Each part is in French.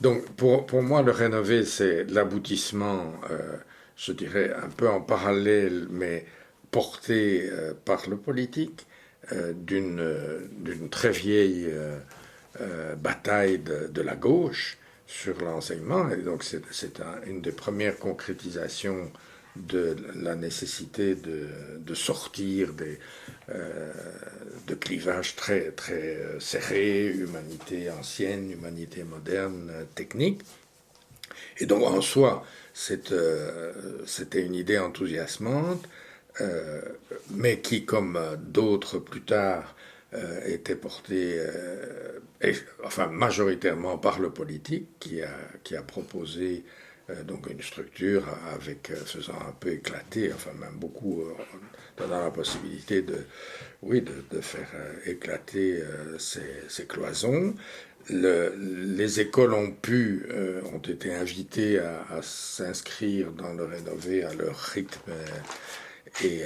Donc, pour moi, le rénover, c'est l'aboutissement, je dirais, un peu en parallèle, mais porté par le politique, d'une très vieille bataille de la gauche sur l'enseignement. Et donc, c'est une des premières concrétisations de la nécessité de sortir euh, de clivages très, très serrés, humanité ancienne, humanité moderne, technique. Et donc, en soi, c'était une idée enthousiasmante, euh, mais qui, comme d'autres plus tard, était portée, enfin majoritairement par le politique, qui a proposé donc une structure avec faisant un peu éclater, enfin même beaucoup donnant la possibilité oui, de faire éclater ces cloisons. Les écoles ont été invitées à s'inscrire dans le rénové à leur rythme et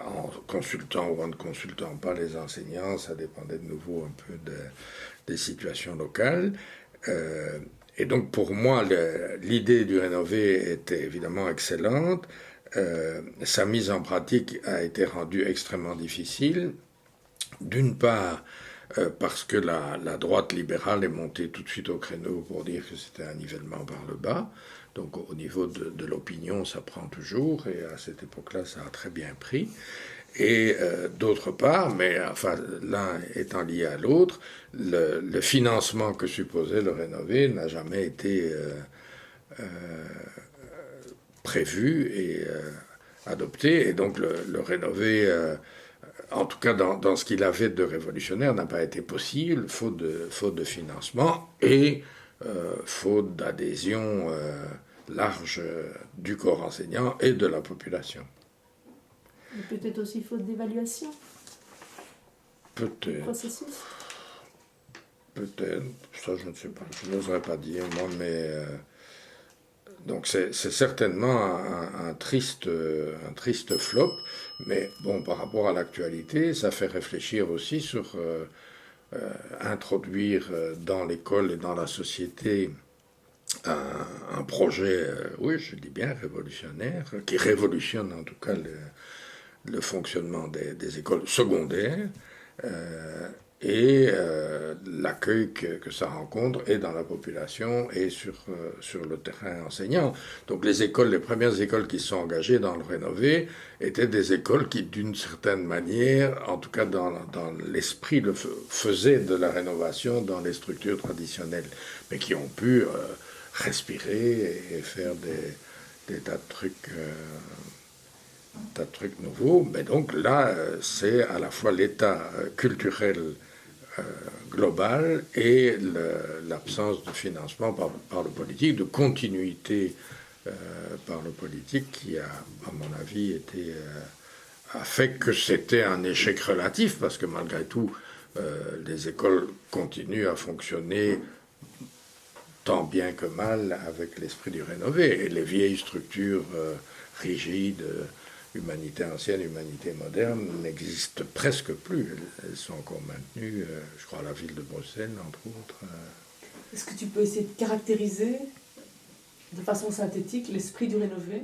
en consultant ou en ne consultant pas les enseignants, ça dépendait de nouveau un peu des situations locales. Euh, et donc pour moi, l'idée du rénové était évidemment excellente. Sa mise en pratique a été rendue extrêmement difficile. D'une part, parce que la droite libérale est montée tout de suite au créneau pour dire que c'était un nivellement par le bas. Donc au niveau de l'opinion, ça prend toujours, et à cette époque-là, ça a très bien pris. Et d'autre part, mais enfin l'un étant lié à l'autre, le financement que supposait le rénové n'a jamais été euh, prévu et adopté. Et donc le rénové, en tout cas dans ce qu'il avait de révolutionnaire, n'a pas été possible, faute de financement et faute d'adhésion large du corps enseignant et de la population. Et peut-être aussi faute d'évaluation du Peut-être, processus. peut-être, ça je ne sais pas, je n'oserais pas dire, moi, mais donc c'est certainement un triste flop, mais bon, par rapport à l'actualité, ça fait réfléchir aussi sur introduire dans l'école et dans la société un projet, oui, je dis bien révolutionnaire, qui révolutionne en tout cas le fonctionnement des écoles secondaires et l'accueil que ça rencontre et dans la population et sur le terrain enseignant. Donc les premières écoles qui se sont engagées dans le rénové étaient des écoles qui, d'une certaine manière, en tout cas dans l'esprit, faisaient de la rénovation dans les structures traditionnelles, mais qui ont pu respirer et faire des tas de trucs nouveaux. Mais donc là, c'est à la fois l'état culturel global et l'absence de financement par le politique, de continuité par le politique qui a, à mon avis, a fait que c'était un échec relatif, parce que malgré tout, les écoles continuent à fonctionner tant bien que mal avec l'esprit du rénové. Et les vieilles structures rigides, humanité ancienne, humanité moderne, n'existent presque plus. Elles sont encore maintenues, je crois, à la ville de Bruxelles, entre autres. Est-ce que tu peux essayer de caractériser de façon synthétique l'esprit du rénové?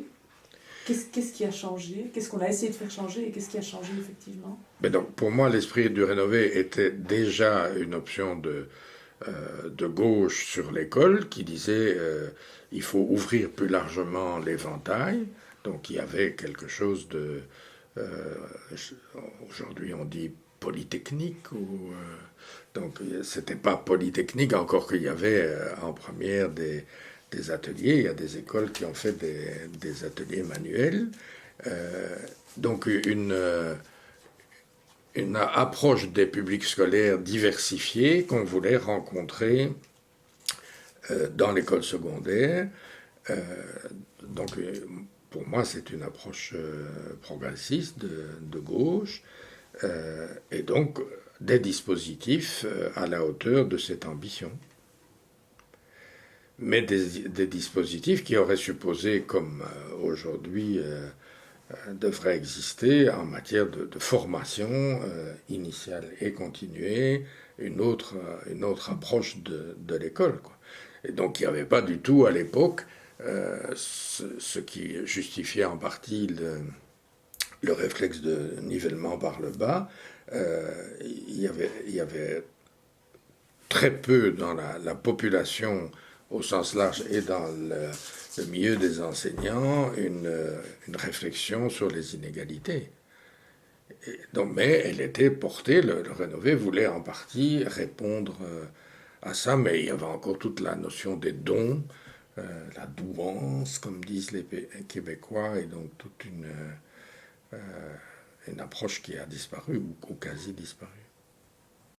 Qu'est-ce qui a changé? Qu'est-ce qu'on a essayé de faire changer et qu'est-ce qui a changé effectivement? Mais donc, pour moi, l'esprit du rénové était déjà une option de gauche sur l'école qui disait il faut ouvrir plus largement l'éventail. Donc il y avait quelque chose de... euh, aujourd'hui on dit polytechnique. Donc c'était pas polytechnique, encore qu'il y avait en première des ateliers. Il y a des écoles qui ont fait des ateliers manuels. Euh, donc une approche des publics scolaires diversifiés qu'on voulait rencontrer dans l'école secondaire. Euh, donc, pour moi, c'est une approche progressiste de gauche, et donc des dispositifs à la hauteur de cette ambition. Mais des dispositifs qui auraient supposé, comme aujourd'hui, devrait exister en matière de formation initiale et continuée, une autre approche de l'école, quoi. Et donc il n'y avait pas du tout à l'époque ce qui justifiait en partie le réflexe de nivellement par le bas. Il y avait très peu dans la population au sens large et dans le milieu des enseignants une réflexion sur les inégalités. Et donc, mais elle était portée, le Rénové voulait en partie répondre à ça, mais il y avait encore toute la notion des dons, la douance, comme disent les Québécois, et donc toute une approche qui a disparu ou quasi disparu.